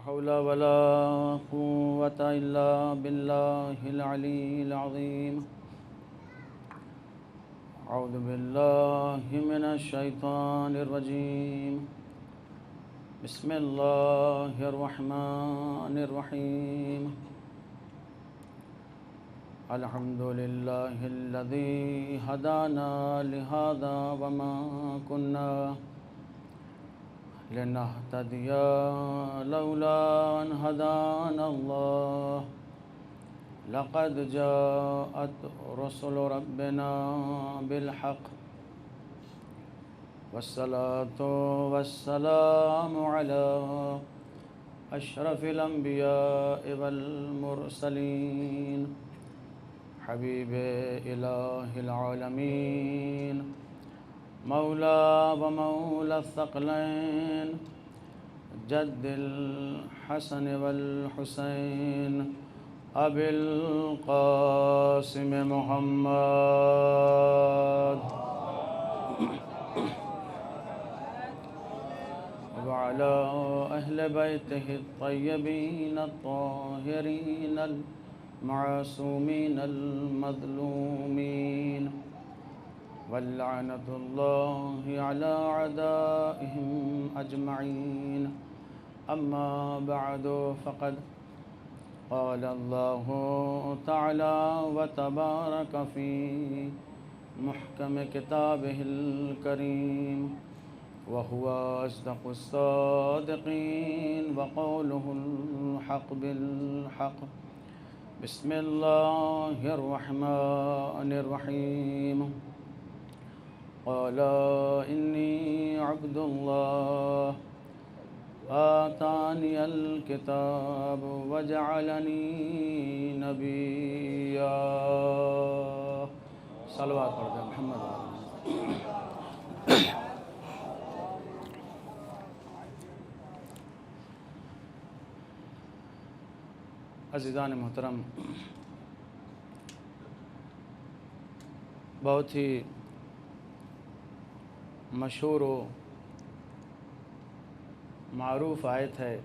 حول ولا قوة إلا بالله العلي العظيم. أعوذ بالله من الشيطان الرجيم. بسم الله الرحمن الرحيم. الحمد لله الذي هدانا لهذا وما كنا لنهتدي لولا أن هدانا الله. لقد جاءت رسل ربنا بالحق والصلاة والسلام على أشرف الأنبياء والمرسلين حبيب إله العالمين مولى ومولى الثقلين جد الحسن والحسين أبي القاسم محمد وعلى أهل بيته الطيبين الطاهرين المعصومين المظلومين ولعنة الله على أعدائهم أجمعين. أما بعد فقد قال الله تعالى وتبارك في محكم كتابه الكريم وهو أصدق الصادقين وقوله الحق بالحق. بسم الله الرحمن الرحيم. قال إني عبد الله آتاني الكتاب وجعلني نبيا. صلوات پڑھ دیں محمد. عزیزان محترم، بہت ہی مشہور و معروف آیت ہے.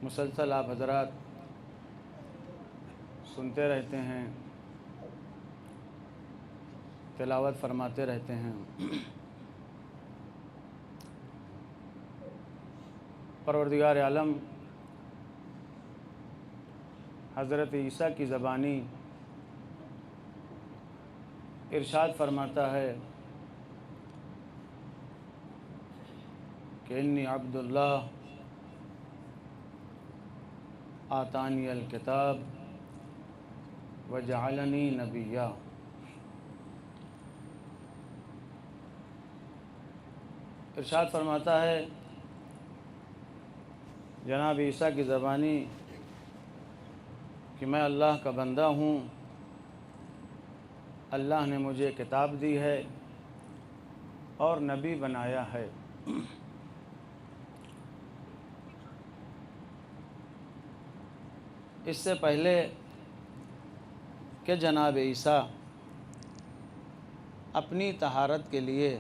مسلسل آپ حضرات سنتے رہتے ہیں، تلاوت فرماتے رہتے ہیں. پروردگار عالم حضرت عیسیٰ کی زبانی ارشاد فرماتا ہے کہ انی عبد اللہ آتانی الکتاب وجعلنی نبیا. ارشاد فرماتا ہے جناب عیسیٰ کی زبانی کہ میں اللہ کا بندہ ہوں، اللہ نے مجھے کتاب دی ہے اور نبی بنایا ہے. اس سے پہلے کہ جناب عیسیٰ اپنی طہارت کے لیے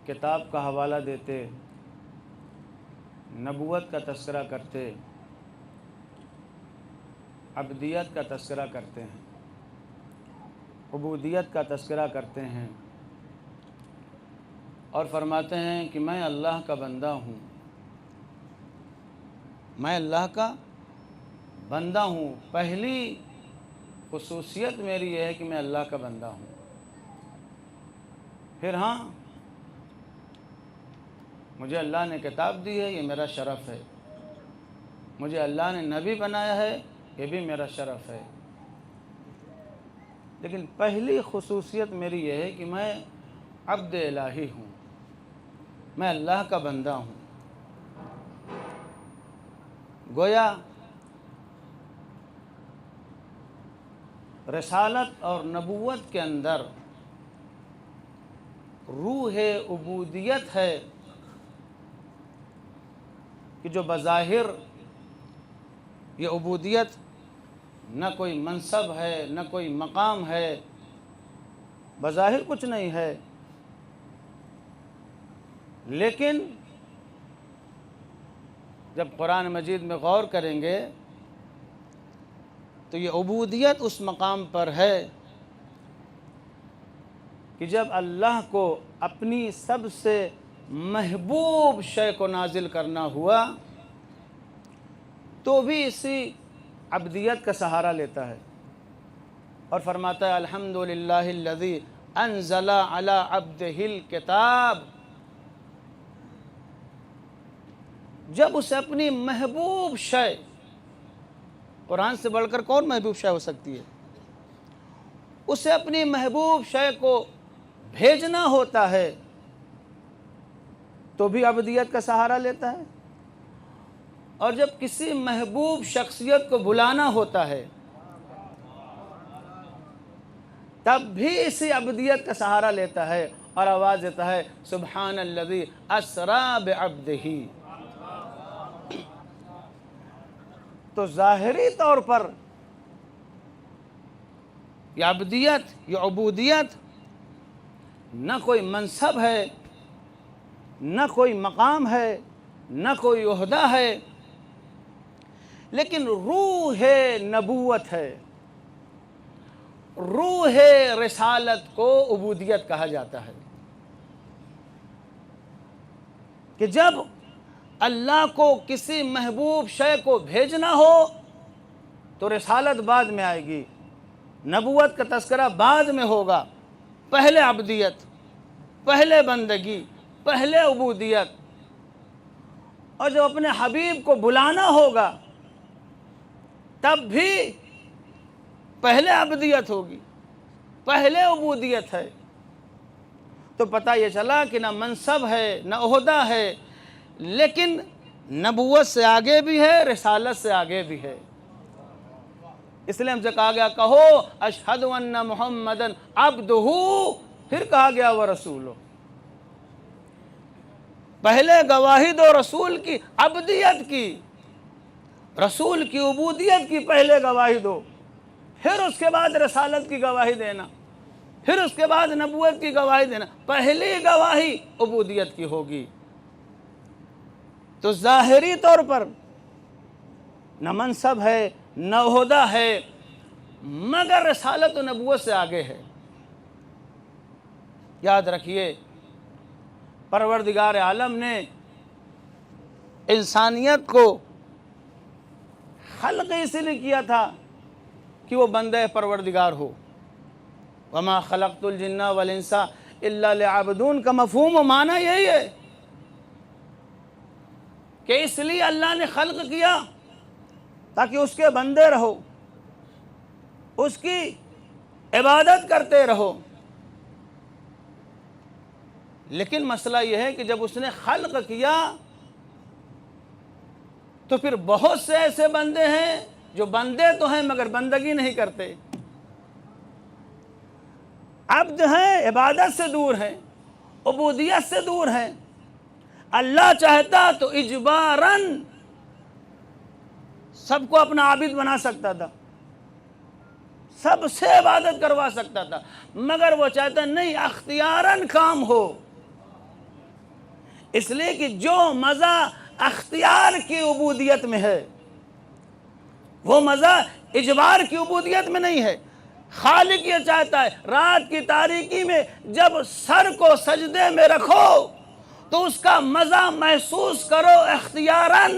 کتاب کا حوالہ دیتے، نبوت کا تذکرہ کرتے، عبدیت کا تذکرہ کرتے ہیں، عبودیت کا تذکرہ کرتے ہیں اور فرماتے ہیں کہ میں اللہ کا بندہ ہوں، میں اللہ کا بندہ ہوں. پہلی خصوصیت میری یہ ہے کہ میں اللہ کا بندہ ہوں. پھر ہاں، مجھے اللہ نے کتاب دی ہے، یہ میرا شرف ہے. مجھے اللہ نے نبی بنایا ہے، یہ بھی میرا شرف ہے. لیکن پہلی خصوصیت میری یہ ہے کہ میں عبد الہی ہوں، میں اللہ کا بندہ ہوں. گویا رسالت اور نبوت کے اندر روح عبودیت ہے کہ جو بظاہر یہ عبودیت نہ کوئی منصب ہے نہ کوئی مقام ہے، بظاہر کچھ نہیں ہے، لیکن جب قرآن مجید میں غور کریں گے تو یہ عبودیت اس مقام پر ہے کہ جب اللہ کو اپنی سب سے محبوب شے کو نازل کرنا ہوا تو بھی اسی عبدیت کا سہارا لیتا ہے اور فرماتا ہے الحمدللہ الذی انزل علی عبدہ الکتاب۔ جب اسے اپنی محبوب شے، قرآن سے بڑھ کر کون محبوب شے ہو سکتی ہے، اسے اپنی محبوب شے کو بھیجنا ہوتا ہے تو بھی عبدیت کا سہارا لیتا ہے، اور جب کسی محبوب شخصیت کو بلانا ہوتا ہے تب بھی اسی عبدیت کا سہارا لیتا ہے اور آواز دیتا ہے سبحان الذی اسریٰ بعبدہ۔ تو ظاہری طور پر یہ عبدیت، یہ عبودیت نہ کوئی منصب ہے، نہ کوئی مقام ہے، نہ کوئی عہدہ ہے، لیکن روح نبوت ہے، روح رسالت کو عبودیت کہا جاتا ہے کہ جب اللہ کو کسی محبوب شے کو بھیجنا ہو تو رسالت بعد میں آئے گی، نبوت کا تذکرہ بعد میں ہوگا، پہلے عبدیت، پہلے بندگی، پہلے عبودیت، اور جب اپنے حبیب کو بلانا ہوگا تب بھی پہلے عبدیت ہوگی، پہلے عبودیت ہے۔ تو پتہ یہ چلا کہ نہ منصب ہے، نہ عہدہ ہے، لیکن نبوت سے آگے بھی ہے، رسالت سے آگے بھی ہے۔ اس لیے ہم سے کہا گیا کہو اشہد ان محمدً عبدہ، پھر کہا گیا ورسولہ۔ پہلے گواہی دو رسول کی عبدیت کی، رسول کی عبودیت کی پہلے گواہی دو، پھر اس کے بعد رسالت کی گواہی دینا، پھر اس کے بعد نبوت کی گواہی دینا، پہلی گواہی عبودیت کی ہوگی۔ تو ظاہری طور پر نہ منصب ہے، نہ عہدہ ہے، مگر رسالت و نبوت سے آگے ہے۔ یاد رکھیے پروردگار عالم نے انسانیت کو خلق اس لیے کیا تھا کہ وہ بندہ پروردگار ہو۔ وما خلقت الجن والانس الا ليعبدون کا مفہوم و معنی یہی ہے کہ اس لیے اللہ نے خلق کیا تاکہ اس کے بندے رہو، اس کی عبادت کرتے رہو۔ لیکن مسئلہ یہ ہے کہ جب اس نے خلق کیا تو پھر بہت سے ایسے بندے ہیں جو بندے تو ہیں مگر بندگی نہیں کرتے، عبد ہیں، عبادت سے دور ہیں، عبودیت سے دور ہیں۔ اللہ چاہتا تو اجباراً سب کو اپنا عابد بنا سکتا تھا، سب سے عبادت کروا سکتا تھا، مگر وہ چاہتا نہیں، اختیاراً کام ہو۔ اس لیے کہ جو مزہ اختیار کی عبودیت میں ہے وہ مزہ اجبار کی عبودیت میں نہیں ہے۔ خالق یہ چاہتا ہے رات کی تاریکی میں جب سر کو سجدے میں رکھو تو اس کا مزہ محسوس کرو اختیاراً۔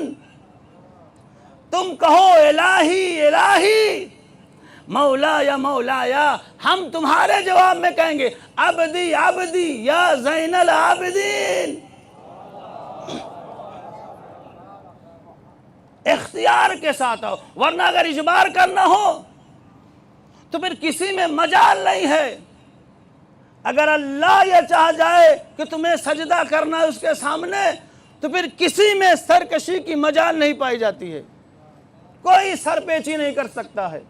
تم کہو الہی الہی، مولا یا مولا یا، ہم تمہارے جواب میں کہیں گے عبدی عبدی یا زین العابدین۔ اختیار کے ساتھ آؤ، ورنہ اگر اجبار کرنا ہو تو پھر کسی میں مجال نہیں ہے۔ اگر اللہ یہ چاہ جائے کہ تمہیں سجدہ کرنا ہے اس کے سامنے تو پھر کسی میں سرکشی کی مجال نہیں پائی جاتی ہے، کوئی سر پیچی نہیں کر سکتا ہے۔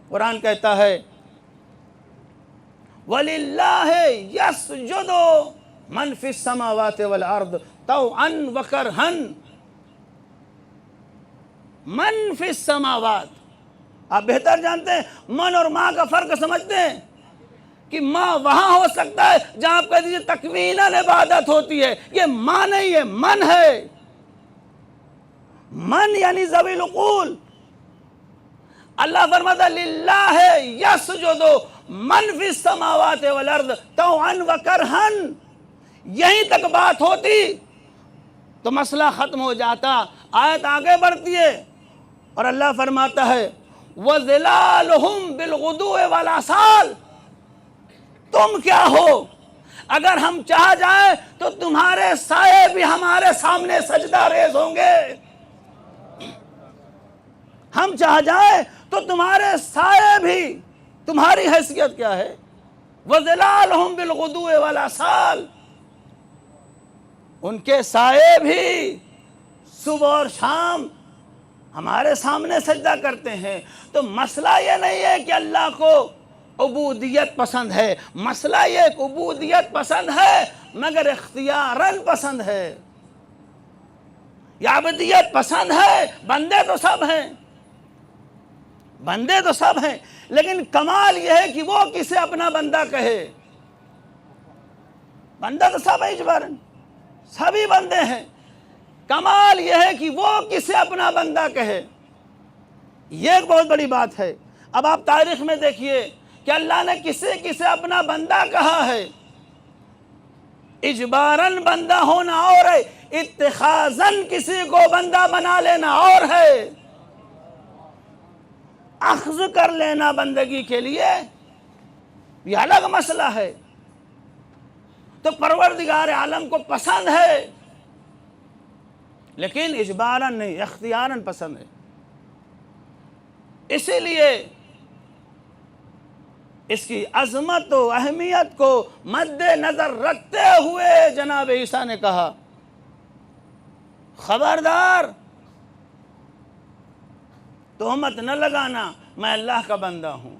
قرآن کہتا ہے وَلِلَّهِ يَسْجُدُ مَنْ فِي السَّمَاوَاتِ وَالْأَرْضِ طَوْعًا وَكَرْهًا۔ من فی السماوات، آپ بہتر جانتے ہیں، من اور ماں کا فرق سمجھتے ہیں۔ کہ ماں وہاں ہو سکتا ہے جہاں آپ کہہ دیجیے تکویناً عبادت ہوتی ہے، یہ ماں نہیں ہے، من ہے۔ من یعنی ذوی العقول۔ اللہ فرماتا ہے للہ یسجد من فی السماوات والارض طوعا وکرہا، یہیں تک بات ہوتی تو مسئلہ ختم ہو جاتا۔ آیت آگے بڑھتی ہے اور اللہ فرماتا ہے وَظِلَالُهُمْ بِالْغُدُوِّ وَالْآصَالِ، تم کیا ہو؟ اگر ہم چاہ جائیں تو تمہارے سائے بھی ہمارے سامنے سجدہ ریز ہوں گے۔ ہم چاہ جائیں تو تمہارے سائے بھی، تمہاری حیثیت کیا ہے؟ وَظِلَالُهُمْ بِالْغُدُوِّ وَالْآصَالِ، ان کے سائے بھی صبح اور شام ہمارے سامنے سجدہ کرتے ہیں۔ تو مسئلہ یہ نہیں ہے کہ اللہ کو عبودیت پسند ہے، مسئلہ یہ کہ عبودیت پسند ہے مگر اختیاراً پسند ہے، یا عبودیت پسند ہے۔ بندے تو سب ہیں، بندے تو سب ہیں، لیکن کمال یہ ہے کہ وہ کسے اپنا بندہ کہے۔ بندہ تو سب ہے اجباراً، سبھی بندے ہیں، کمال یہ ہے کہ وہ کسے اپنا بندہ کہے۔ یہ ایک بہت بڑی بات ہے۔ اب آپ تاریخ میں دیکھیے کہ اللہ نے کسے اپنا بندہ کہا ہے۔ اجباراً بندہ ہونا اور ہے، اتخاذاً کسی کو بندہ بنا لینا اور ہے۔ اخذ کر لینا بندگی کے لیے یہ الگ مسئلہ ہے۔ تو پروردگار عالم کو پسند ہے لیکن اجباراً نہیں، اختیاراً پسند ہے۔ اسی لیے اس کی عظمت و اہمیت کو مد نظر رکھتے ہوئے جناب عیسیٰ نے کہا خبردار تہمت نہ لگانا، میں اللہ کا بندہ ہوں۔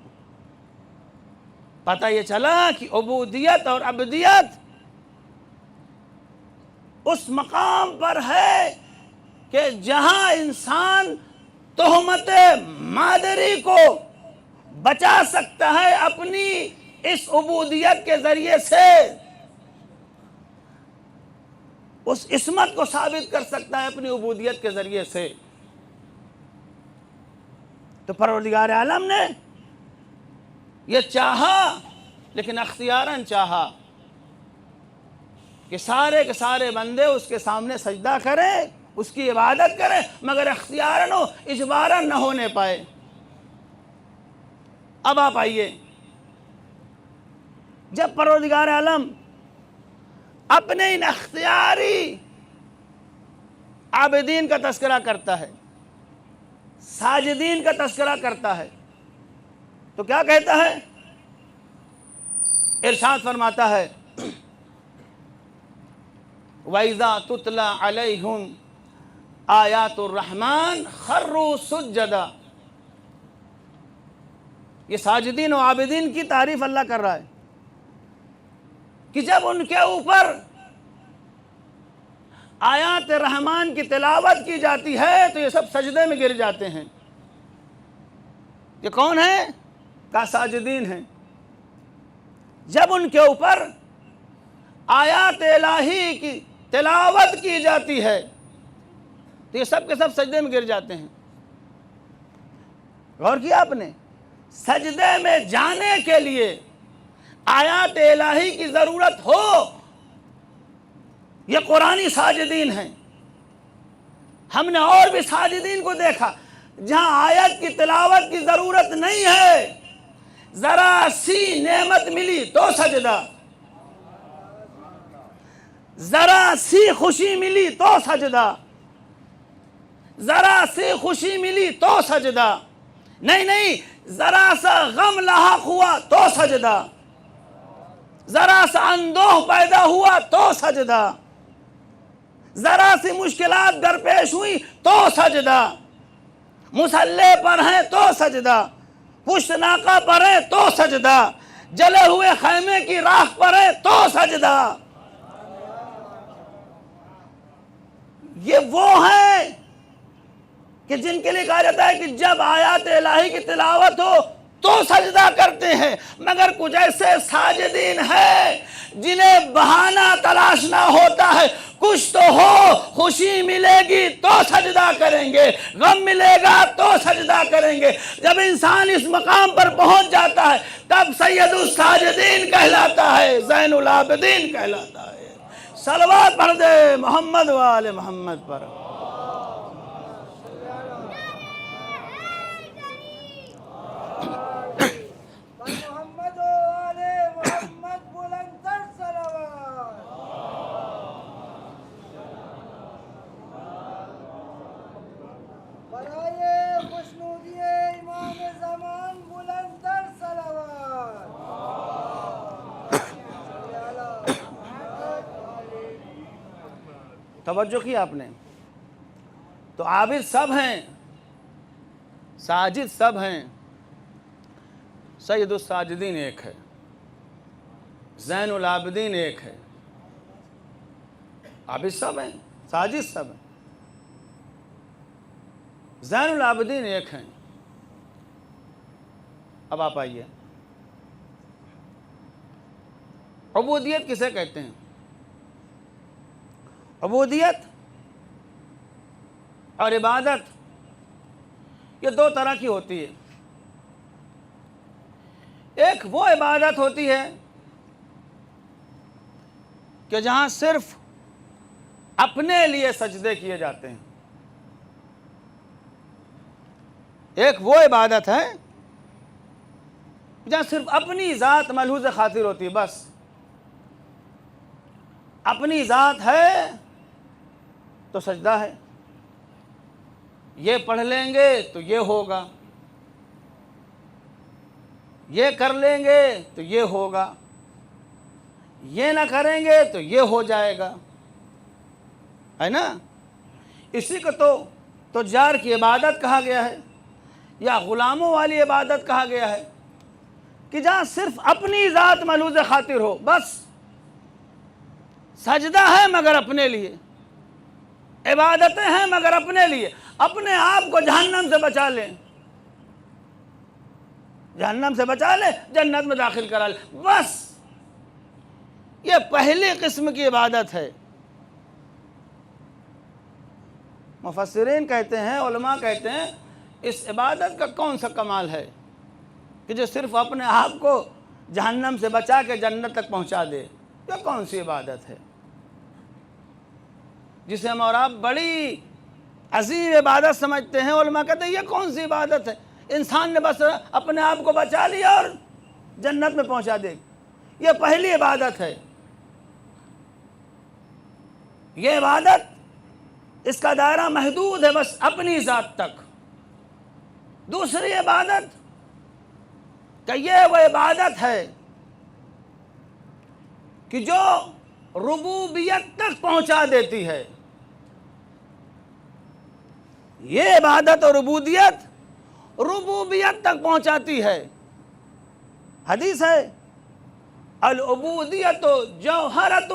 پتہ یہ چلا کہ عبودیت اور عبدیت اس مقام پر ہے کہ جہاں انسان تہمت مادری کو بچا سکتا ہے اپنی اس عبودیت کے ذریعے سے، اس عصمت کو ثابت کر سکتا ہے اپنی عبودیت کے ذریعے سے۔ تو پروردگار عالم نے یہ چاہا لیکن اختیاراً چاہا کہ سارے کے سارے بندے اس کے سامنے سجدہ کریں، اس کی عبادت کریں، مگر اختیاراً ہو، اجباراً نہ ہونے پائے۔ اب آپ آئیے، جب پروردگار عالم اپنے ان اختیاری عابدین کا تذکرہ کرتا ہے، ساجدین کا تذکرہ کرتا ہے، تو کیا کہتا ہے؟ ارشاد فرماتا ہے وَإِذَا تُتْلَى عَلَيْهُمْ آیات الرحمن خروا سجدا۔ یہ ساجدین و عابدین کی تعریف اللہ کر رہا ہے کہ جب ان کے اوپر آیات رحمان کی تلاوت کی جاتی ہے تو یہ سب سجدے میں گر جاتے ہیں۔ یہ کون ہیں؟ کا ساجدین ہیں۔ جب ان کے اوپر آیات الہی کی تلاوت کی جاتی ہے تو یہ سب کے سب سجدے میں گر جاتے ہیں۔ غور کیا آپ نے؟ سجدے میں جانے کے لیے آیات الہی کی ضرورت ہو، یہ قرآنی ساجدین ہیں۔ ہم نے اور بھی ساجدین کو دیکھا جہاں آیت کی تلاوت کی ضرورت نہیں ہے، ذرا سی نعمت ملی تو سجدہ، ذرا سی خوشی ملی تو سجدہ، ذرا سی خوشی ملی تو سجدہ، نہیں ذرا سا غم لاحق ہوا تو سجدہ، ذرا سا اندوہ پیدا ہوا تو سجدہ، ذرا سی مشکلات درپیش ہوئی تو سجدہ، مسلح پر ہیں تو سجدہ، پشت ناکہ پر ہیں تو سجدہ، جلے ہوئے خیمے کی راکھ پر ہیں تو سجدہ۔ یہ وہ ہیں کہ جن کے لیے کہا جاتا ہے کہ جب آیات الہی کی تلاوت ہو تو سجدہ کرتے ہیں، مگر کچھ ایسے ساجدین ہیں جنہیں بہانہ تلاشنا ہوتا ہے، کچھ تو ہو، خوشی ملے گی تو سجدہ کریں گے، غم ملے گا تو سجدہ کریں گے۔ جب انسان اس مقام پر پہنچ جاتا ہے تب سید الساجدین کہلاتا ہے، زین العابدین کہلاتا ہے۔ صلوات پڑھ دے محمد و آل محمد پر۔ محمد و آل محمد بلندتر صلوات۔ برائے خوشنودی امام زمان بلندتر صلوات۔ توجہ کی آپ نے؟ تو عابد سب ہیں، ساجد سب ہیں، سید الساجدین ایک ہے، زین العابدین ایک ہے۔ عابد سب ہیں، ساجد سب ہیں، زین العابدین ایک ہیں۔ اب آپ آئیے، عبودیت کسے کہتے ہیں؟ عبودیت اور عبادت یہ دو طرح کی ہوتی ہے۔ ایک وہ عبادت ہوتی ہے کہ جہاں صرف اپنے لیے سجدے کیے جاتے ہیں۔ ایک وہ عبادت ہے جہاں صرف اپنی ذات ملحوظ خاطر ہوتی ہے، بس اپنی ذات ہے تو سجدہ ہے، یہ پڑھ لیں گے تو یہ ہوگا، یہ کر لیں گے تو یہ ہوگا، یہ نہ کریں گے تو یہ ہو جائے گا، ہے نا؟ اسی کو تو تجار کی عبادت کہا گیا ہے، یا غلاموں والی عبادت کہا گیا ہے، کہ جہاں صرف اپنی ذات ملحوظ خاطر ہو، بس سجدہ ہے مگر اپنے لیے، عبادتیں ہیں مگر اپنے لیے، اپنے آپ کو جہنم سے بچا لیں، جہنم سے بچا لے، جنت میں داخل کرا لے، بس یہ پہلی قسم کی عبادت ہے۔ مفسرین کہتے ہیں، علماء کہتے ہیں، اس عبادت کا کون سا کمال ہے کہ جو صرف اپنے آپ کو جہنم سے بچا کے جنت تک پہنچا دے؟ یہ کون سی عبادت ہے جسے ہم اور آپ بڑی عظیم عبادت سمجھتے ہیں؟ علماء کہتے ہیں یہ کون سی عبادت ہے؟ انسان نے بس اپنے آپ کو بچا لیا اور جنت میں پہنچا دے، یہ پہلی عبادت ہے۔ یہ عبادت اس کا دائرہ محدود ہے بس اپنی ذات تک۔ دوسری عبادت کہ یہ وہ عبادت ہے کہ جو ربوبیت تک پہنچا دیتی ہے۔ یہ عبادت اور ربوبیت تک پہنچاتی ہے۔ حدیث ہے، العبودیت جوہرۃ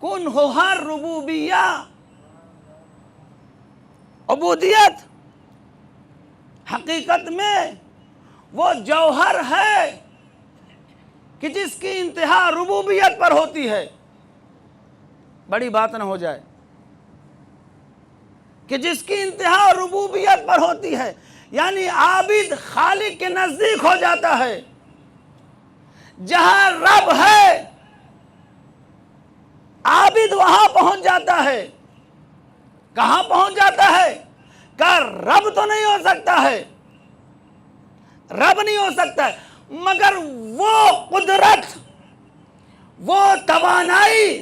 کنھہا الربوبیہ۔ عبودیت حقیقت میں وہ جوہر ہے کہ جس کی انتہا ربوبیت پر ہوتی ہے۔ بڑی بات نہ ہو جائے کہ جس کی انتہا ربوبیت پر ہوتی ہے، یعنی عابد خالق کے نزدیک ہو جاتا ہے۔ جہاں رب ہے عابد وہاں پہنچ جاتا ہے۔ کہاں پہنچ جاتا ہے؟ کہ رب تو نہیں ہو سکتا ہے، رب نہیں ہو سکتا ہے، مگر وہ قدرت، وہ توانائی،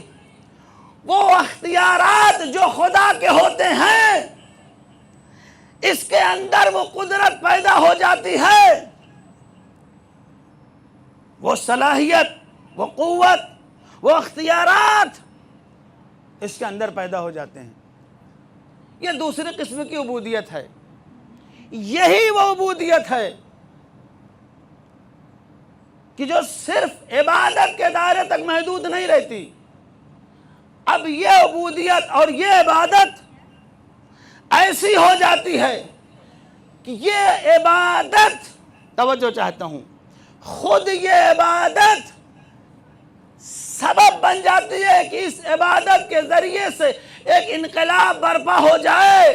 وہ اختیارات جو خدا کے ہوتے ہیں، اس کے اندر وہ قدرت پیدا ہو جاتی ہے، وہ صلاحیت، وہ قوت، وہ اختیارات اس کے اندر پیدا ہو جاتے ہیں۔ یہ دوسری قسم کی عبودیت ہے۔ یہی وہ عبودیت ہے کہ جو صرف عبادت کے دائرے تک محدود نہیں رہتی۔ اب یہ عبودیت اور یہ عبادت ایسی ہو جاتی ہے کہ یہ عبادت توجہ چاہتا ہوں، خود یہ عبادت سبب بن جاتی ہے کہ اس عبادت کے ذریعے سے ایک انقلاب برپا ہو جائے،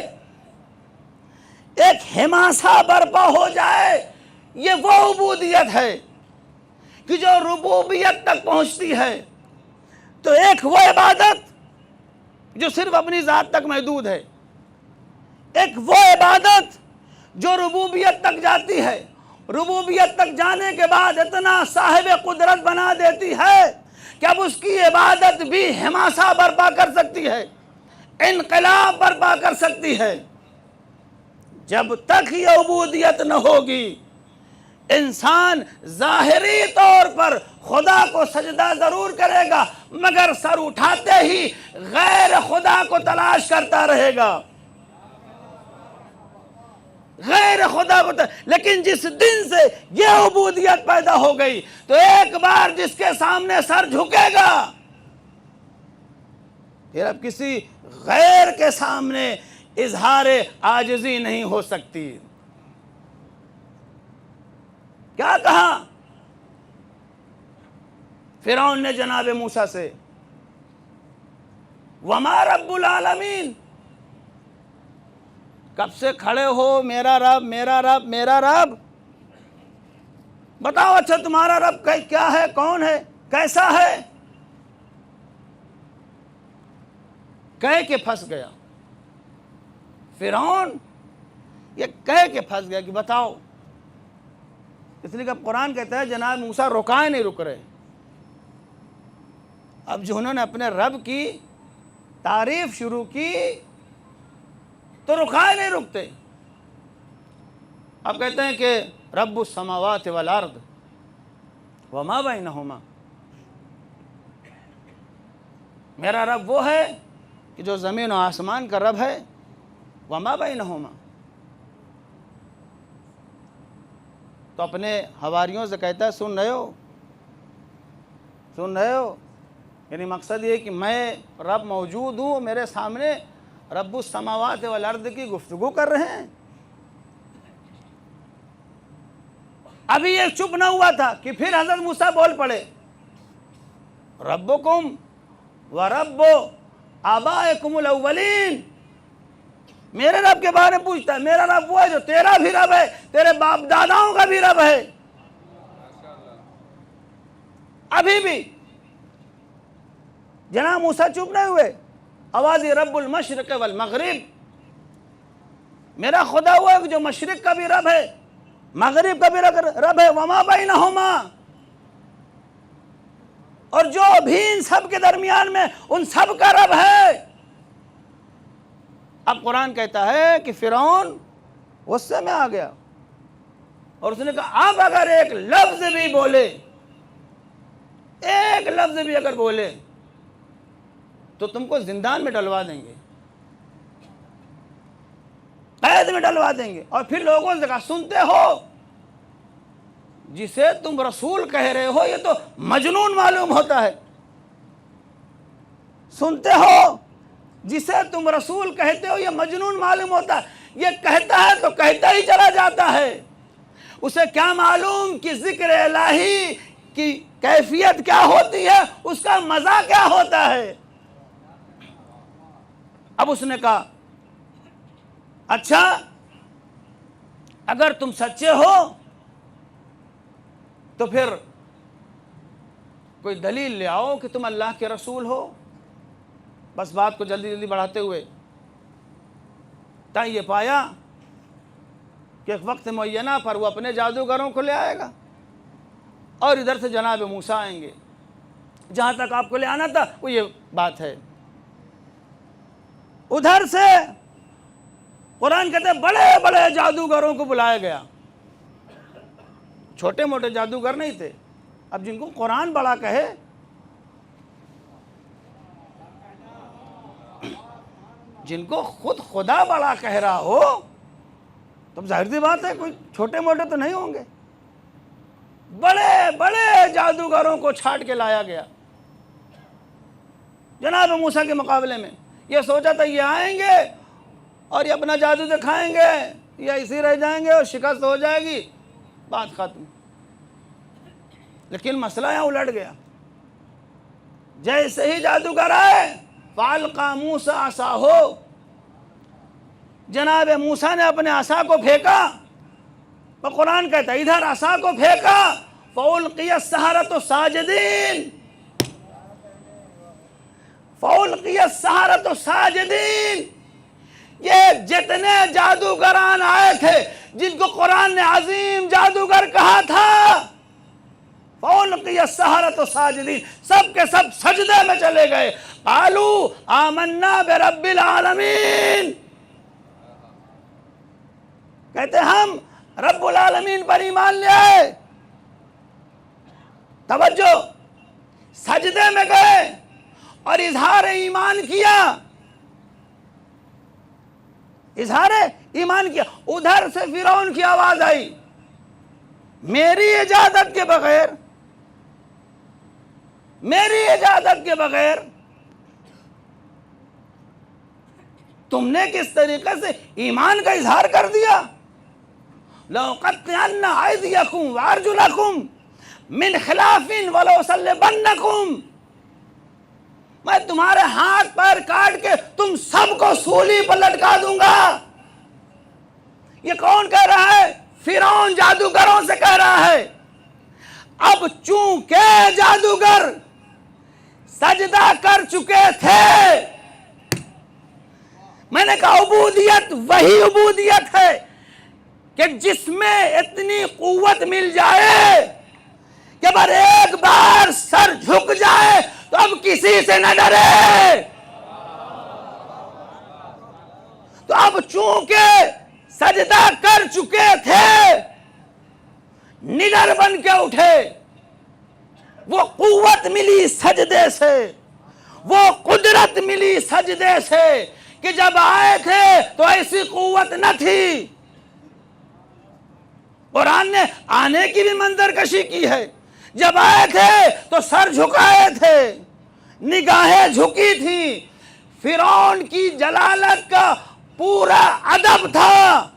ایک حماسہ برپا ہو جائے۔ یہ وہ عبودیت ہے کہ جو ربوبیت تک پہنچتی ہے۔ تو ایک وہ عبادت جو صرف اپنی ذات تک محدود ہے، ایک وہ عبادت جو ربوبیت تک جاتی ہے، ربوبیت تک جانے کے بعد اتنا صاحب قدرت بنا دیتی ہے کہ اب اس کی عبادت بھی حماسہ برپا کر سکتی ہے، انقلاب برپا کر سکتی ہے۔ جب تک یہ عبودیت نہ ہوگی، انسان ظاہری طور پر خدا کو سجدہ ضرور کرے گا، مگر سر اٹھاتے ہی غیر خدا کو تلاش کرتا رہے گا، غیر خدا کو لیکن جس دن سے یہ عبودیت پیدا ہو گئی تو ایک بار جس کے سامنے سر جھکے گا، پھر اب کسی غیر کے سامنے اظہار عاجزی نہیں ہو سکتی۔ کیا کہا فرعون نے جناب موسیٰ سے؟ وَمَا رَبُّ الْعَالَمِينَ، کب سے کھڑے ہو میرا رب میرا رب میرا رب، بتاؤ اچھا تمہارا رب کیا ہے، کون ہے، کیسا ہے؟ کہہ کے پھنس گیا فرعون، یہ کہہ کے پھنس گیا کہ بتاؤ۔ اس لیے کہ قرآن کہتا ہے جناب موسیٰ رکائے نہیں رک رہے۔ اب جو انہوں نے اپنے رب کی تعریف شروع کی تو رکائے نہیں رکتے۔ اب کہتے ہیں کہ رب السماوات والارض وما بینہما، میرا رب وہ ہے کہ جو زمین و آسمان کا رب ہے، وما بینہما۔ تو اپنے حواریوں سے کہتا ہے سن رہے ہو، سن رہے ہو، یعنی مقصد یہ کہ میں رب موجود ہوں، میرے سامنے رب السماوات والارض کی گفتگو کر رہے ہیں۔ ابھی یہ چپ نہ ہوا تھا کہ پھر حضرت موسیٰ بول پڑے، ربکم ورب آبائکم الاولین، میرے رب کے بارے میں پوچھتا ہے، میرا رب وہ ہے جو تیرا بھی رب ہے، تیرے باپ داداؤں کا بھی رب ہے۔ ابھی بھی جناب موسیٰ چپ نہیں ہوئے، آوازی رب المشرق والمغرب، میرا خدا وہ ہے جو مشرق کا بھی رب ہے، مغرب کا بھی رب ہے، وما بینہما، اور جو بھی ان سب کے درمیان میں ان سب کا رب ہے۔ اب قرآن کہتا ہے کہ فرعون غصے میں آ گیا اور اس نے کہا اب اگر ایک لفظ بھی بولے، ایک لفظ بھی اگر بولے تو تم کو زندان میں ڈلوا دیں گے، قید میں ڈلوا دیں گے۔ اور پھر لوگوں سے کہا سنتے ہو جسے تم رسول کہہ رہے ہو یہ تو مجنون معلوم ہوتا ہے، سنتے ہو جسے تم رسول کہتے ہو یہ مجنون معلوم ہوتا ہے، یہ کہتا ہے تو کہتا ہی چلا جاتا ہے، اسے کیا معلوم کہ ذکر الہی کی کیفیت کیا ہوتی ہے، اس کا مزہ کیا ہوتا ہے۔ اب اس نے کہا اچھا اگر تم سچے ہو تو پھر کوئی دلیل لے آؤ کہ تم اللہ کے رسول ہو۔ بس بات کو جلدی جلدی بڑھاتے ہوئے تاں یہ پایا کہ ایک وقت معینہ پر وہ اپنے جادوگروں کو لے آئے گا اور ادھر سے جناب موسیٰ آئیں گے، جہاں تک آپ کو لے آنا تھا وہ یہ بات ہے۔ ادھر سے قرآن کہتے ہیں بڑے بڑے جادوگروں کو بلایا گیا، چھوٹے موٹے جادوگر نہیں تھے۔ اب جن کو قرآن بڑا کہے، جن کو خود خدا بڑا کہہ رہا ہو تو ظاہر سی بات ہے کوئی چھوٹے موٹے تو نہیں ہوں گے۔ بڑے بڑے جادوگروں کو چھاٹ کے لایا گیا جناب موسیٰ کے مقابلے میں۔ یہ سوچا تھا یہ آئیں گے اور یہ اپنا جادو دکھائیں گے، یہ ایسے رہ جائیں گے اور شکست ہو جائے گی، بات ختم. لیکن مسئلہ یہاں الٹ گیا. جیسے ہی جادوگر آئے فَأَلْقَىٰ مُوسَىٰ عَصَاهُ، جناب موسیٰ نے اپنے عصا کو پھینکا. تو قرآن کہتا ہے ادھر عصا کو پھینکا فَأُلْقِيَ السَّحَرَةُ سَاجِدِينَ، فَأُلْقِيَ السَّحَرَةُ سَاجِدِينَ. یہ جتنے جادوگران آئے تھے جن کو قرآن نے عظیم جادوگر کہا تھا، فَأُلْقِيَ السَّحَرَةُ سَاجِدِينَ، سب کے سب سجدے میں چلے گئے. قَالُوا آمَنَّا بِرَبِّ الْعَالَمِينَ، کہتے ہم رب العالمین پر ایمان لے آئے. توجہ، سجدے میں گئے اور اظہار ایمان کیا، اظہار ایمان کیا. ادھر سے فرعون کی آواز آئی میری اجازت کے بغیر، میری اجازت کے بغیر تم نے کس طریقے سے ایمان کا اظہار کر دیا. لَأُقَطِّعَنَّ أَيْدِيَكُمْ وَأَرْجُلَكُمْ مِنْ خِلَافٍ وَلَأُصَلِّبَنَّكُمْ، میں تمہارے ہاتھ پیر کاٹ کے تم سب کو سولی پر لٹکا دوں گا. یہ کون کہہ رہا ہے؟ فرعون جادوگروں سے کہہ رہا ہے. اب چونکہ جادوگر سجدہ کر چکے تھے، میں نے کہا عبودیت وہی عبودیت ہے کہ جس میں اتنی قوت مل جائے کہ اگر ایک بار سر جھک جائے تو اب کسی سے نہ ڈرے. تو اب چونکہ سجدہ کر چکے تھے، نڈر بن کے اٹھے. وہ قوت ملی سجدے سے، وہ قدرت ملی سجدے سے کہ جب آئے تھے تو ایسی قوت نہ تھی. قرآن نے آنے کی بھی منظر کشی کی ہے. جب آئے تھے تو سر جھکائے تھے، نگاہیں جھکی تھی. فرعون کی جلالت کا پورا ادب تھا.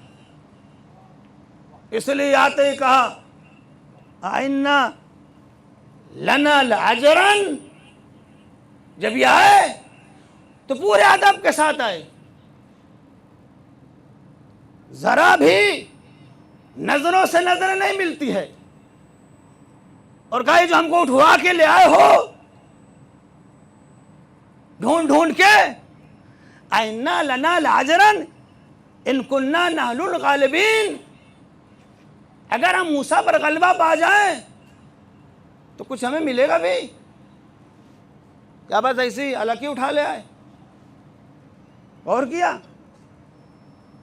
اس لیے آتے ہی کہا آئنہ لنا لأجرن. جب یہ آئے تو پورے ادب کے ساتھ آئے، ذرا بھی نظروں سے نظر نہیں ملتی ہے. اور کہا جو ہم کو اٹھوا کے لے آئے ہو ڈھونڈ ڈھونڈ کے، آئنہ لنا لأجرن ان کننا نحن الغالبین، اگر ہم موسیٰ پر غلبہ پا جائیں تو کچھ ہمیں ملے گا بھی. کیا بات ایسی الکی اٹھا لے آئے. اور کیا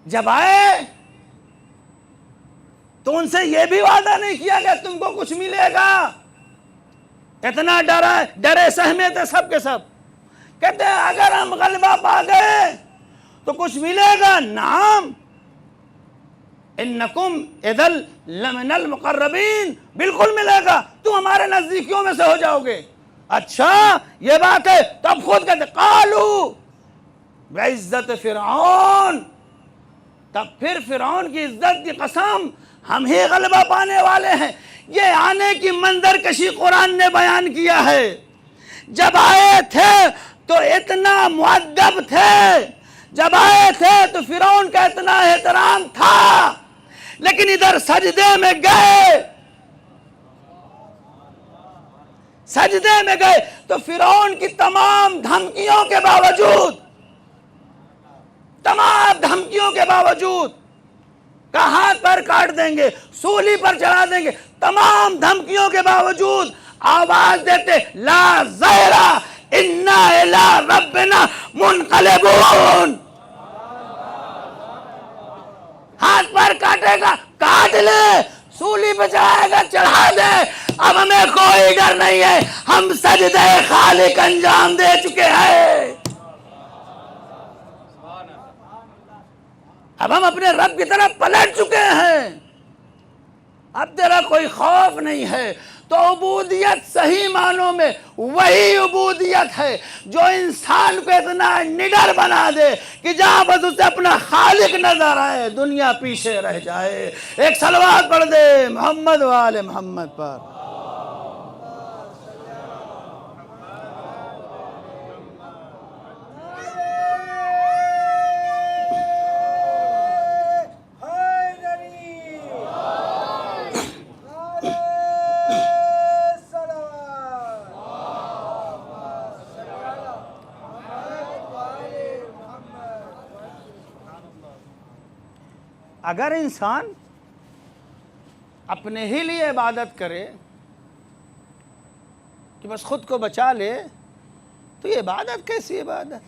جب آئے تو ان سے یہ بھی وعدہ نہیں کیا کہ تم کو کچھ ملے گا. اتنا ڈرے سہمے تھے سب کے سب. کہتے ہیں اگر ہم غلبہ پا گئے تو کچھ ملے گا. نعم انکم اذا لمن المقربین، بالکل ملے گا، تم ہمارے نزدیکیوں میں سے ہو جاؤ گے. اچھا یہ بات ہے. تب خود کہتے قالو بعزت فرعون، تب پھر فرعون کی عزت کی قسم ہم ہی غلبہ پانے والے ہیں. یہ آنے کی منظر کشی قرآن نے بیان کیا ہے. جب آئے تھے تو اتنا مؤدب تھے، جب آئے تھے تو فرعون کا اتنا احترام تھا. لیکن ادھر سجدے میں گئے، سجدے میں گئے تو فرعون کی تمام دھمکیوں کے باوجود، تمام دھمکیوں کے باوجود، کہ ہاتھ پر کاٹ دیں گے، سولی پر چڑھا دیں گے، تمام دھمکیوں کے باوجود آواز دیتے لا ضیرہ انا الی ربنا منقلبون. ہاتھ پر کاٹے گا کاٹ لے، سولی پہ چڑھائے گا چڑھا دے، اب ہمیں کوئی ڈر نہیں ہے، ہم سجدہ خالق انجام دے چکے ہیں. اب ہم اپنے رب کی طرف پلٹ چکے ہیں، اب تیرا کوئی خوف نہیں ہے. تو عبودیت صحیح معنوں میں وہی عبودیت ہے جو انسان کو اتنا نڈر بنا دے کہ جہاں بس اسے اپنا خالق نظر آئے دنیا پیچھے رہ جائے. ایک صلوات پڑھ دے محمد و آل محمد پر. اگر انسان اپنے ہی لیے عبادت کرے کہ بس خود کو بچا لے تو یہ عبادت کیسی عبادت؟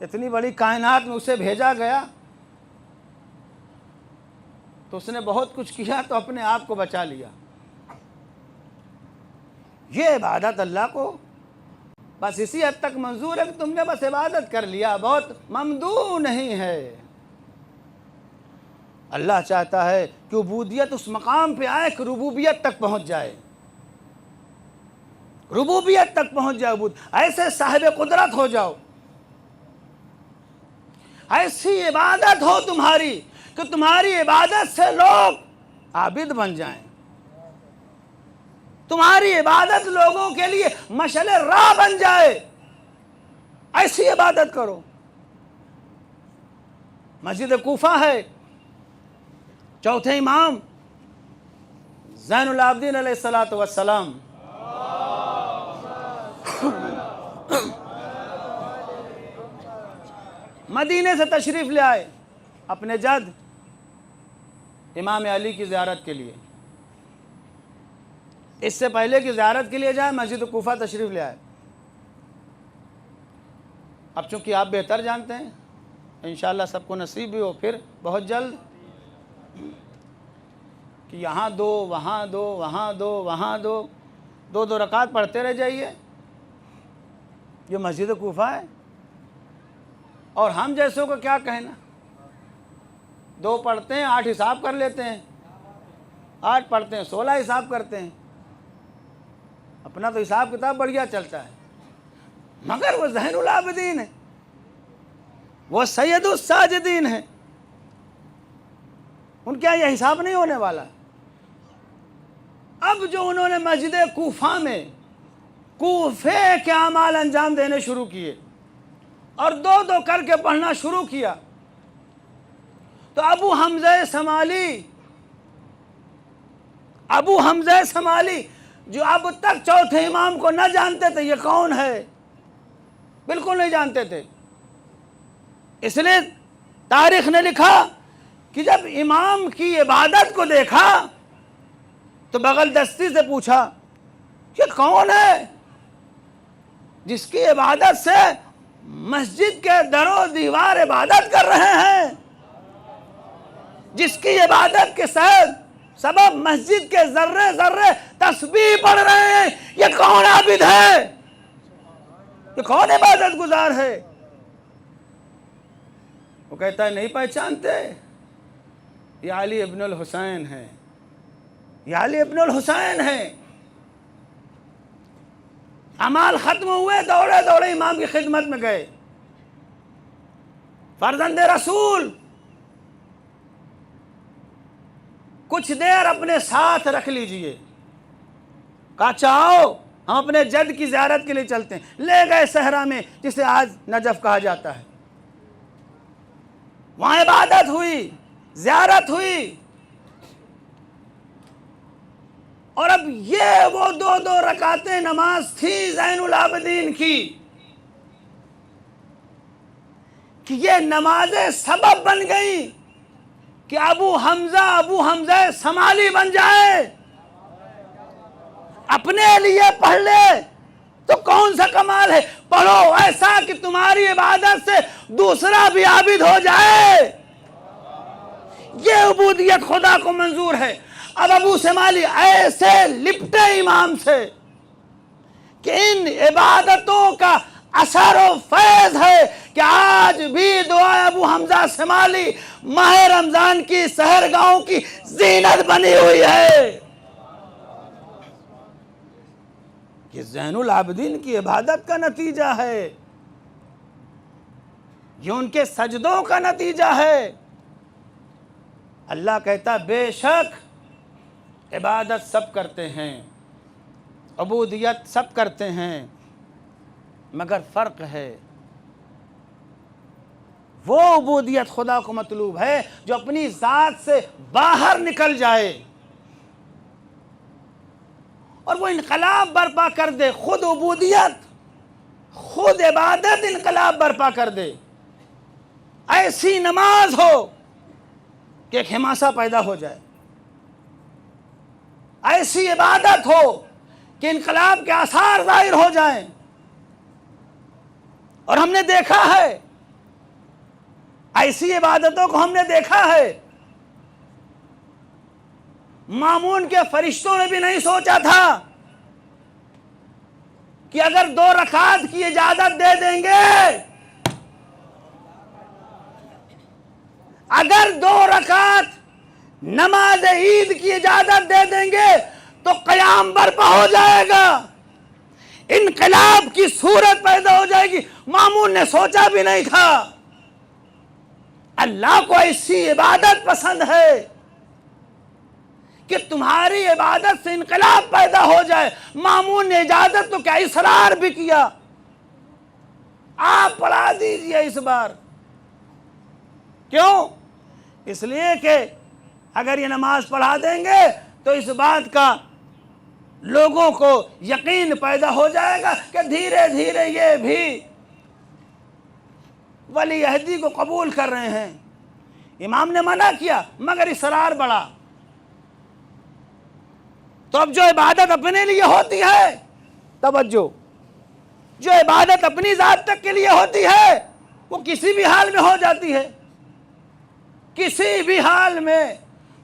اتنی بڑی کائنات میں اسے بھیجا گیا تو اس نے بہت کچھ کیا تو اپنے آپ کو بچا لیا. یہ عبادت اللہ کو بس اسی حد تک منظور ہے کہ تم نے بس عبادت کر لیا، بہت ممدوح نہیں ہے. اللہ چاہتا ہے کہ عبودیت اس مقام پہ آئے کہ ربوبیت تک پہنچ جائے. ربوبیت تک پہنچ جائے، ایسے صاحب قدرت ہو جاؤ، ایسی عبادت ہو تمہاری کہ تمہاری عبادت سے لوگ عابد بن جائیں، تمہاری عبادت لوگوں کے لیے مشعل راہ بن جائے. ایسی عبادت کرو. مسجد کوفہ ہے، چوتھے امام زین العابدین علیہ السلام مدینے سے تشریف لے آئے اپنے جد امام علی کی زیارت کے لیے. اس سے پہلے کی زیارت کے لیے جائے مسجد کوفہ تشریف لے آئے. اب چونکہ آپ بہتر جانتے ہیں، انشاءاللہ سب کو نصیب بھی ہو پھر بہت جلد، کہ یہاں دو وہاں دو وہاں دو وہاں دو، دو دو رکعت پڑھتے رہ جائیے. یہ مسجد کوفہ ہے اور ہم جیسوں کو کیا کہنا، 2 پڑھتے ہیں 8 حساب کر لیتے ہیں، 8 پڑھتے ہیں 16 حساب کرتے ہیں. اپنا تو حساب کتاب بڑھیا چلتا ہے، مگر وہ زین العابدین ہے، وہ سید الساجدین ہے، ان کے یہ حساب نہیں ہونے والا. اب جو انہوں نے مسجد کوفہ میں کوفے کے اعمال انجام دینے شروع کیے اور 2 کر کے پڑھنا شروع کیا، تو ابو حمزہ سمالی جو اب تک چوتھے امام کو نہ جانتے تھے یہ کون ہے، بالکل نہیں جانتے تھے. اس لیے تاریخ نے لکھا کہ جب امام کی عبادت کو دیکھا تو بغل دستی سے پوچھا کہ کون ہے جس کی عبادت سے مسجد کے در و دیوار عبادت کر رہے ہیں، جس کی عبادت کے سبب مسجد کے ذرے ذرے تسبیح پڑھ رہے ہیں، یہ کون عابد ہے، یہ کون عبادت گزار ہے؟ وہ کہتا ہے نہیں پہچانتے، یہ علی ابن الحسین ہے، یہ علی ابن الحسین ہے. اعمال ختم ہوئے، دوڑے دوڑے امام کی خدمت میں گئے. فرزند رسول کچھ دیر اپنے ساتھ رکھ لیجئے. کہا چاہو ہم اپنے جد کی زیارت کے لیے چلتے ہیں. لے گئے صحرا میں جسے آج نجف کہا جاتا ہے. وہاں عبادت ہوئی، زیارت ہوئی، اور اب یہ وہ 2 رکعتیں نماز تھی زین العابدین کی کہ یہ نمازیں سبب بن گئی کہ ابو حمزہ سمالی بن جائے. اپنے لیے پڑھ لے تو کون سا کمال ہے، پڑھو ایسا کہ تمہاری عبادت سے دوسرا بھی عابد ہو جائے. یہ عبودیت خدا کو منظور ہے. اب ابو سمالی ایسے لپٹے امام سے کہ ان عبادتوں کا اثر و فیض ہے کہ آج بھی دعا ابو حمزہ شمالی ماہ رمضان کی سحرگاہوں کی زینت بنی ہوئی ہے. یہ زین العابدین کی عبادت کا نتیجہ ہے، یہ ان کے سجدوں کا نتیجہ ہے. اللہ کہتا بے شک عبادت سب کرتے ہیں، عبودیت سب کرتے ہیں، مگر فرق ہے. وہ عبودیت خدا کو مطلوب ہے جو اپنی ذات سے باہر نکل جائے اور وہ انقلاب برپا کر دے. خود عبودیت، خود عبادت انقلاب برپا کر دے. ایسی نماز ہو کہ ایک حماسہ پیدا ہو جائے، ایسی عبادت ہو کہ انقلاب کے آثار ظاہر ہو جائیں. اور ہم نے دیکھا ہے، ایسی عبادتوں کو ہم نے دیکھا ہے. مامون کے فرشتوں نے بھی نہیں سوچا تھا کہ اگر 2 رکعت کی اجازت دے دیں گے، اگر 2 رکعت نماز عید کی اجازت دے دیں گے تو قیام برپا ہو جائے گا، انقلاب کی صورت پیدا ہو جائے گی. مامون نے سوچا بھی نہیں تھا. اللہ کو ایسی عبادت پسند ہے کہ تمہاری عبادت سے انقلاب پیدا ہو جائے. مامون نے اجازت تو کیا اصرار بھی کیا، آپ پڑھا دیجئے اس بار. کیوں؟ اس لیے کہ اگر یہ نماز پڑھا دیں گے تو اس بات کا لوگوں کو یقین پیدا ہو جائے گا کہ دھیرے دھیرے یہ بھی ولی عہدی کو قبول کر رہے ہیں. امام نے منع کیا مگر اصرار بڑھا. تو اب جو عبادت اپنے لیے ہوتی ہے، توجہ، جو عبادت اپنی ذات تک کے لیے ہوتی ہے وہ کسی بھی حال میں ہو جاتی ہے. کسی بھی حال میں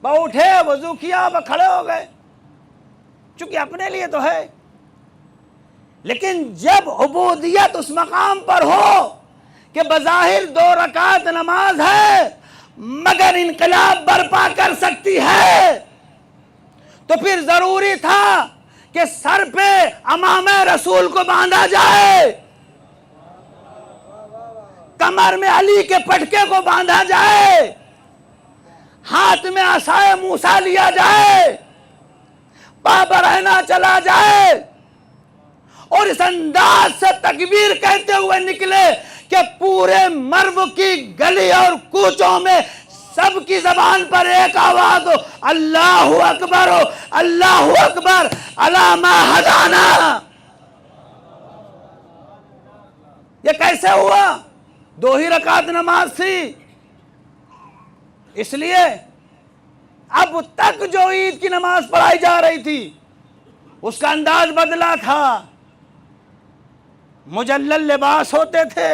وہ اٹھے، وضو کیا، وہ کھڑے ہو گئے، چونکہ اپنے لیے تو ہے. لیکن جب عبودیت اس مقام پر ہو کہ بظاہر 2 رکعت نماز ہے مگر انقلاب برپا کر سکتی ہے، تو پھر ضروری تھا کہ سر پہ امامِ رسول کو باندھا جائے، کمر میں علی کے پٹکے کو باندھا جائے، ہاتھ میں عصائے موسیٰ لیا جائے، برہنہ چلا جائے، اور اس انداز سے تکبیر کہتے ہوئے نکلے کہ پورے مرو کی گلی اور کوچوں میں سب کی زبان پر ایک آواز ہو، اللہ اکبر ہو، اللہ اکبر علی ما ہدانا. یہ کیسے ہوا؟ 2 ہی رکعت نماز تھی. اس لیے اب تک جو عید کی نماز پڑھائی جا رہی تھی اس کا انداز بدلا تھا. مجلل لباس ہوتے تھے،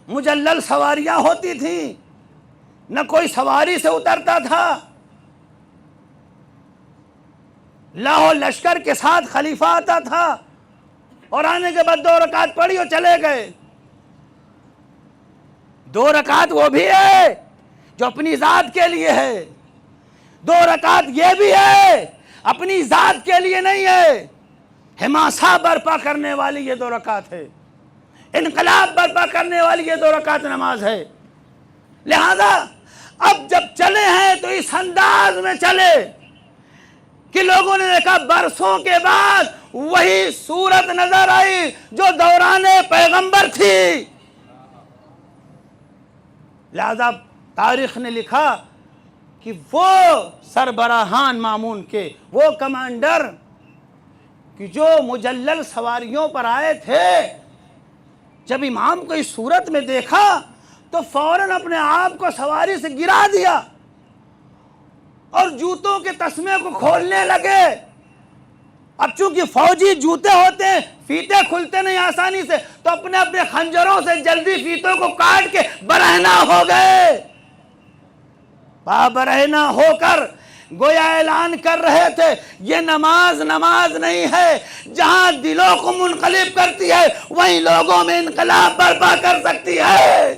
مجلل سواریاں ہوتی تھیں، نہ کوئی سواری سے اترتا تھا. لاہو لشکر کے ساتھ خلیفہ آتا تھا اور آنے کے بعد 2 رکعت پڑھی اور چلے گئے. 2 رکعت وہ بھی ہے جو اپنی ذات کے لیے ہے، 2 رکعت یہ بھی ہے اپنی ذات کے لیے نہیں ہے. حماسہ برپا کرنے والی یہ 2 رکعت ہے، انقلاب برپا کرنے والی یہ 2 رکعت نماز ہے. لہذا اب جب چلے ہیں تو اس انداز میں چلے کہ لوگوں نے دیکھا برسوں کے بعد وہی صورت نظر آئی جو دوران پیغمبر تھی. لہذا تاریخ نے لکھا کہ وہ سربراہان مامون کے، وہ کمانڈر کہ جو مجلل سواریوں پر آئے تھے، جب امام کو اس صورت میں دیکھا تو فوراً اپنے آپ کو سواری سے گرا دیا اور جوتوں کے تسمے کو کھولنے لگے. اب چونکہ فوجی جوتے ہوتے ہیں، فیتے کھلتے نہیں آسانی سے، تو اپنے اپنے خنجروں سے جلدی فیتوں کو کاٹ کے برہنہ ہو گئے. برہنہ ہو کر گویا اعلان کر رہے تھے یہ نماز نہیں ہے، جہاں دلوں کو منقلب کرتی ہے وہیں لوگوں میں انقلاب برپا کر سکتی ہے۔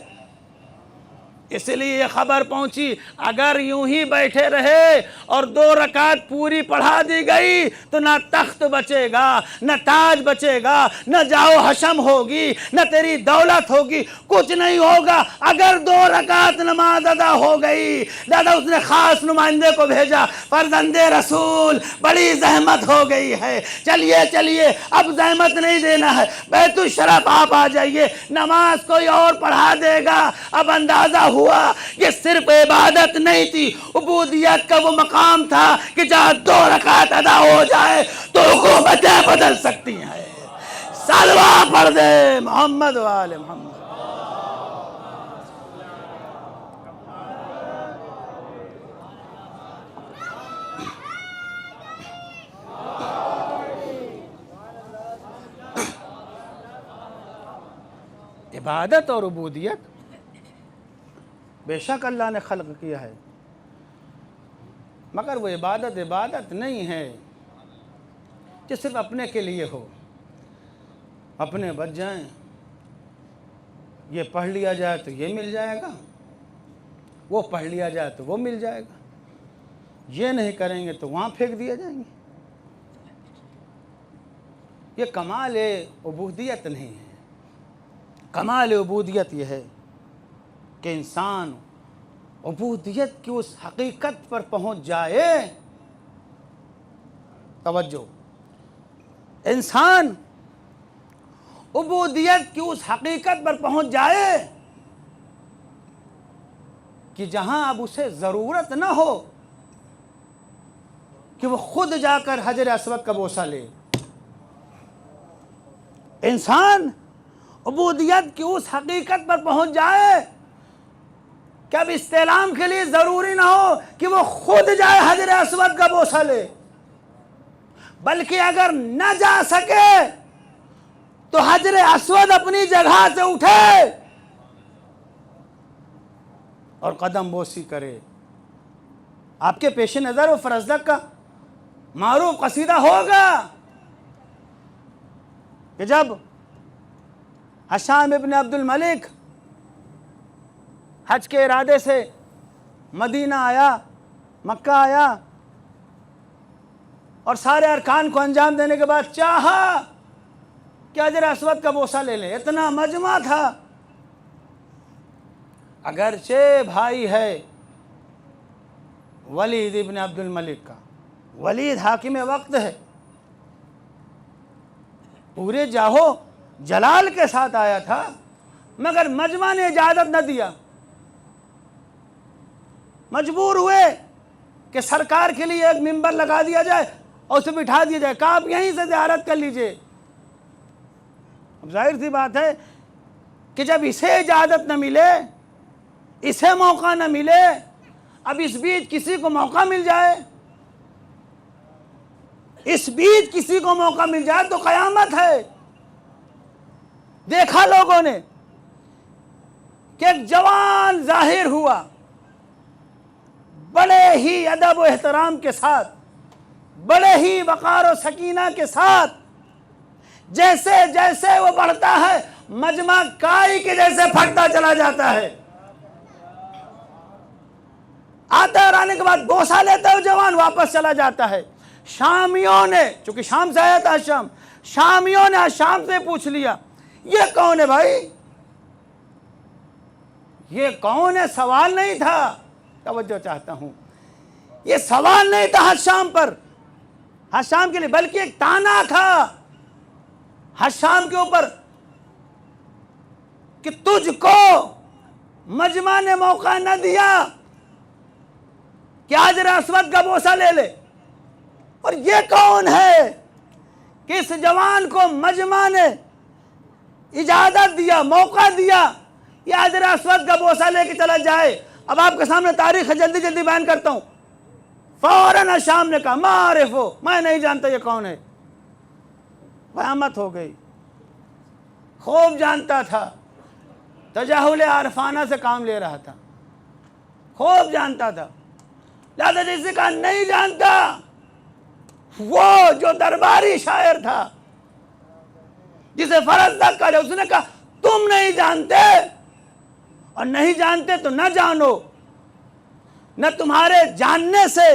اس لیے یہ خبر پہنچی اگر یوں ہی بیٹھے رہے اور 2 رکعت پوری پڑھا دی گئی تو نہ تخت بچے گا، نہ تاج بچے گا، نہ جاؤ حشم ہوگی، نہ تیری دولت ہوگی، کچھ نہیں ہوگا۔ اگر 2 رکعت نماز ادا ہو گئی، دادا اس نے خاص نمائندے کو بھیجا، فرزند رسول بڑی زحمت ہو گئی ہے، چلیے اب زحمت نہیں دینا ہے، بیت الشرف آپ آ جائیے، نماز کوئی اور پڑھا دے گا۔ اب اندازہ ہوا یہ صرف عبادت نہیں تھی، عبودیت کا وہ مقام تھا کہ جہاں 2 رکعت ادا ہو جائے تو حکومتیں بدل سکتی ہیں۔ سلوہ پڑھ دے محمد و آل محمد۔ عبادت اور عبودیت بے شک اللہ نے خلق کیا ہے، مگر وہ عبادت نہیں ہے جو صرف اپنے کے لیے ہو، اپنے بچ جائیں، یہ پڑھ لیا جائے تو یہ مل جائے گا، وہ پڑھ لیا جائے تو وہ مل جائے گا، یہ نہیں کریں گے تو وہاں پھینک دیے جائیں گے۔ یہ کمال عبودیت نہیں ہے۔ کمال عبودیت یہ ہے کہ انسان عبودیت کی اس حقیقت پر پہنچ جائے، توجہ، انسان عبودیت کی اس حقیقت پر پہنچ جائے کہ جہاں اب اسے ضرورت نہ ہو کہ وہ خود جا کر حجر اسود کا بوسہ لے۔ انسان عبودیت کی اس حقیقت پر پہنچ جائے کہ اب استعلام کے لیے ضروری نہ ہو کہ وہ خود جائے حجر اسود کا بوسہ لے، بلکہ اگر نہ جا سکے تو حجر اسود اپنی جگہ سے اٹھے اور قدم بوسی کرے۔ آپ کے پیش نظر وہ فرزدق کا معروف قصیدہ ہوگا کہ جب ہشام ابن عبد الملک حج کے ارادے سے مدینہ آیا، مکہ آیا، اور سارے ارکان کو انجام دینے کے بعد چاہا کہ حجر اسود کا بوسہ لے لیں، اتنا مجمع تھا۔ اگرچہ بھائی ہے ولید ابن عبد الملک کا، ولید حاکم وقت ہے، پورے جاہو جلال کے ساتھ آیا تھا، مگر مجمع نے اجازت نہ دیا، مجبور ہوئے کہ سرکار کے لیے ایک منبر لگا دیا جائے اور اسے بٹھا دیا جائے کہ آپ یہیں سے زیارت کر لیجئے۔ اب ظاہر سی بات ہے کہ جب اسے اجازت نہ ملے، اسے موقع نہ ملے، اب اس بیچ کسی کو موقع مل جائے، اس بیچ کسی کو موقع مل جائے تو قیامت ہے۔ دیکھا لوگوں نے کہ ایک جوان ظاہر ہوا، بڑے ہی ادب و احترام کے ساتھ، بڑے ہی وقار و سکینہ کے ساتھ، جیسے جیسے وہ بڑھتا ہے مجمع کائی کے جیسے پھٹتا چلا جاتا ہے۔ آتا ہے اور آنے کے بعد بوسہ لیتا ہے جوان، واپس چلا جاتا ہے۔ شامیوں نے، چونکہ شام سے آیا تھا شامیوں نے شام سے پوچھ لیا یہ کون ہے بھائی؟ یہ کون ہے؟ سوال نہیں تھا، توجہ چاہتا ہوں، یہ سوال نہیں تھا حشام پر، حشام کے لیے، بلکہ ایک تانا تھا حشام کے اوپر کہ تجھ کو مجمع نے موقع نہ دیا کہ حجر اسود کا بوسہ لے لے، اور یہ کون ہے کہ اس جوان کو مجمع نے اجازت دیا، موقع دیا، یہ حجر اسود کا بوسہ لے کے چلا جائے۔ اب آپ کے سامنے تاریخ جلدی جلدی بیان کرتا ہوں۔ فوراً شام نے کہا ما عارفو، میں نہیں جانتا یہ کون ہے۔ قیامت ہو گئی۔ خوب جانتا تھا، تجاہل عارفانہ سے کام لے رہا تھا، خوب جانتا تھا۔ لہذا جیسے کہا نہیں جانتا، وہ جو درباری شاعر تھا جسے فرزدق کہا، اس نے کہا تم نہیں جانتے، اور نہیں جانتے تو نہ جانو، نہ تمہارے جاننے سے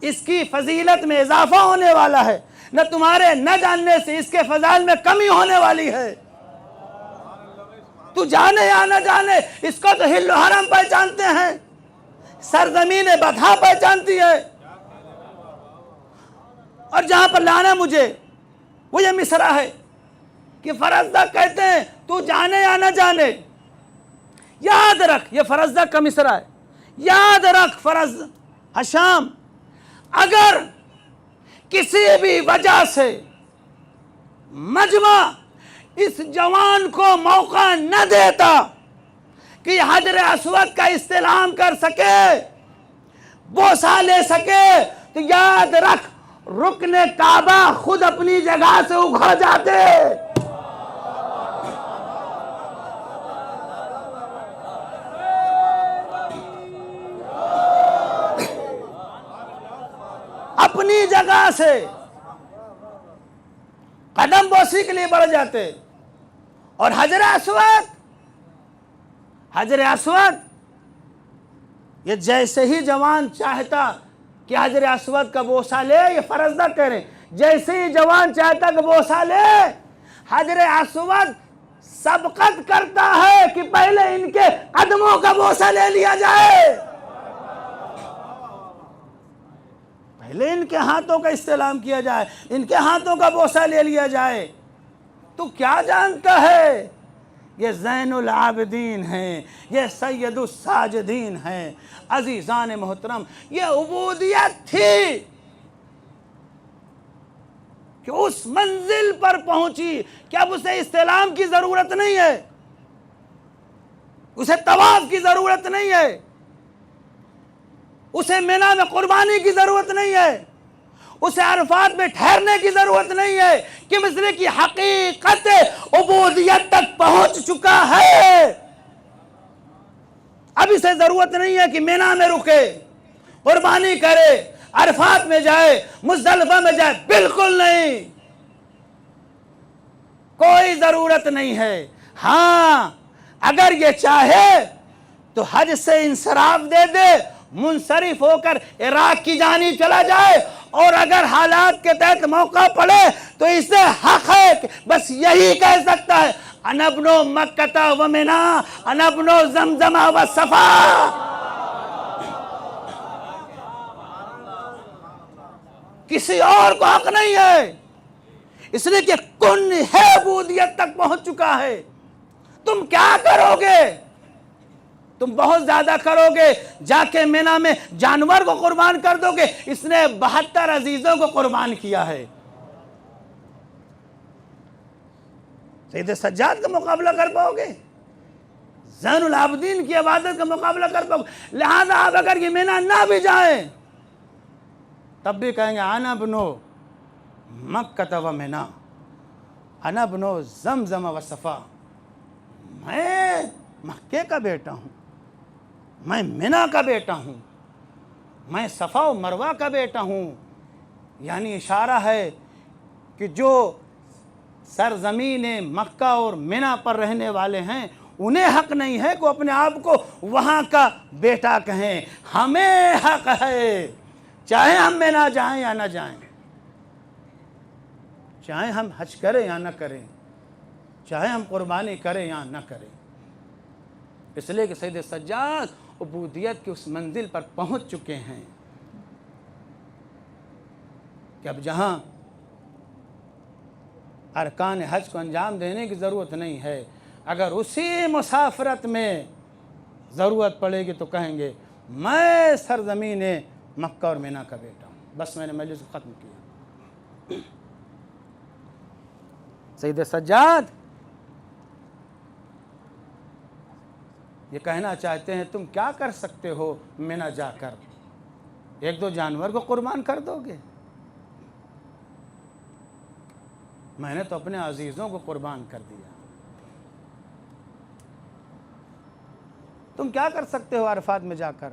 اس کی فضیلت میں اضافہ ہونے والا ہے، نہ تمہارے نہ جاننے سے اس کے فضائل میں کمی ہونے والی ہے۔ تو جانے یا نہ جانے، اس کو تو حل و حرم پہچانتے ہیں، سرزمین بطحا پہچانتی ہے۔ اور جہاں پر لانا مجھے وہ یہ مصرع ہے کہ فرزدق کہتے ہیں تو جانے یا نہ جانے، یاد رکھ، یہ فرزدق کا مصرع ہے، یاد رکھ حشام، اگر کسی بھی وجہ سے مجمع اس جوان کو موقع نہ دیتا کہ حجر اسود کا استلام کر سکے، بوسہ لے سکے، تو یاد رکھ رکن کعبہ خود اپنی جگہ سے اکھڑ جاتے۔ اپنی جگہ سے قدم بوسی کے لیے بڑھ جاتے، اور حجر اسود یہ جیسے ہی جوان چاہتا کہ حجر اسود کا بوسہ لے، یہ فرزدق کہہ رہے ہیں، جیسے ہی جوان چاہتا کہ بوسہ لے، حجر اسود سبقت کرتا ہے کہ پہلے ان کے قدموں کا بوسہ لے لیا جائے، پہلے ان کے ہاتھوں کا استلام کیا جائے، ان کے ہاتھوں کا بوسہ لے لیا جائے۔ تو کیا جانتا ہے یہ زین العابدین ہیں، یہ سید الساجدین ہیں۔ عزیزان محترم، یہ عبودیت تھی کہ اس منزل پر پہنچی کہ اب اسے استلام کی ضرورت نہیں ہے، اسے طواف کی ضرورت نہیں ہے، اسے منی میں قربانی کی ضرورت نہیں ہے، اسے عرفات میں ٹھہرنے کی ضرورت نہیں ہے، کہ مصر کی حقیقت عبودیت تک پہنچ چکا ہے۔ اب اسے ضرورت نہیں ہے کہ منی میں رکے، قربانی کرے، عرفات میں جائے، مزدلفہ میں جائے، بالکل نہیں، کوئی ضرورت نہیں ہے۔ ہاں اگر یہ چاہے تو حج سے انصراف دے دے، منصرف ہو کر عراق کی جانب چلا جائے، اور اگر حالات کے تحت موقع پڑے تو اسے حق ہے کہ بس یہی کہہ سکتا ہے انا ابن مکہ و منی، انا ابن زمزم و صفا۔ کسی اور کو حق نہیں ہے، اس لیے کہ کن ہے عبودیت تک پہنچ چکا ہے۔ تم کیا کرو گے؟ تم بہت زیادہ کرو گے، جا کے منی میں جانور کو قربان کر دو گے۔ اس نے 72 عزیزوں کو قربان کیا ہے۔ سید سجاد کا مقابلہ کر پاؤ گے؟ زین العابدین کی عبادت کا مقابلہ کر پاؤ گے؟ لہذا آپ اگر یہ منی نہ بھی جائیں تب بھی کہیں گے انا ابن مکہ و منی، انا ابن زمزم و صفا، میں مکے کا بیٹا ہوں، میں منی کا بیٹا ہوں، میں صفا و مروہ کا بیٹا ہوں۔ یعنی اشارہ ہے کہ جو سرزمین مکہ اور منی پر رہنے والے ہیں انہیں حق نہیں ہے کہ اپنے آپ کو وہاں کا بیٹا کہیں، ہمیں حق ہے، چاہے ہم منی جائیں یا نہ جائیں، چاہے ہم حج کریں یا نہ کریں، چاہے ہم قربانی کریں یا نہ کریں۔ اس لیے کہ سید سجاد عبودیت کی اس منزل پر پہنچ چکے ہیں کہ اب جہاں ارکان حج کو انجام دینے کی ضرورت نہیں ہے، اگر اسی مسافرت میں ضرورت پڑے گی تو کہیں گے میں سرزمین مکہ اور منی کا بیٹا ہوں۔ بس میں نے مجلس کو ختم کیا۔ سید سجاد یہ کہنا چاہتے ہیں تم کیا کر سکتے ہو منی جا کر؟ ایک دو جانور کو قربان کر دو گے؟ میں نے تو اپنے عزیزوں کو قربان کر دیا، تم کیا کر سکتے ہو عرفات میں جا کر؟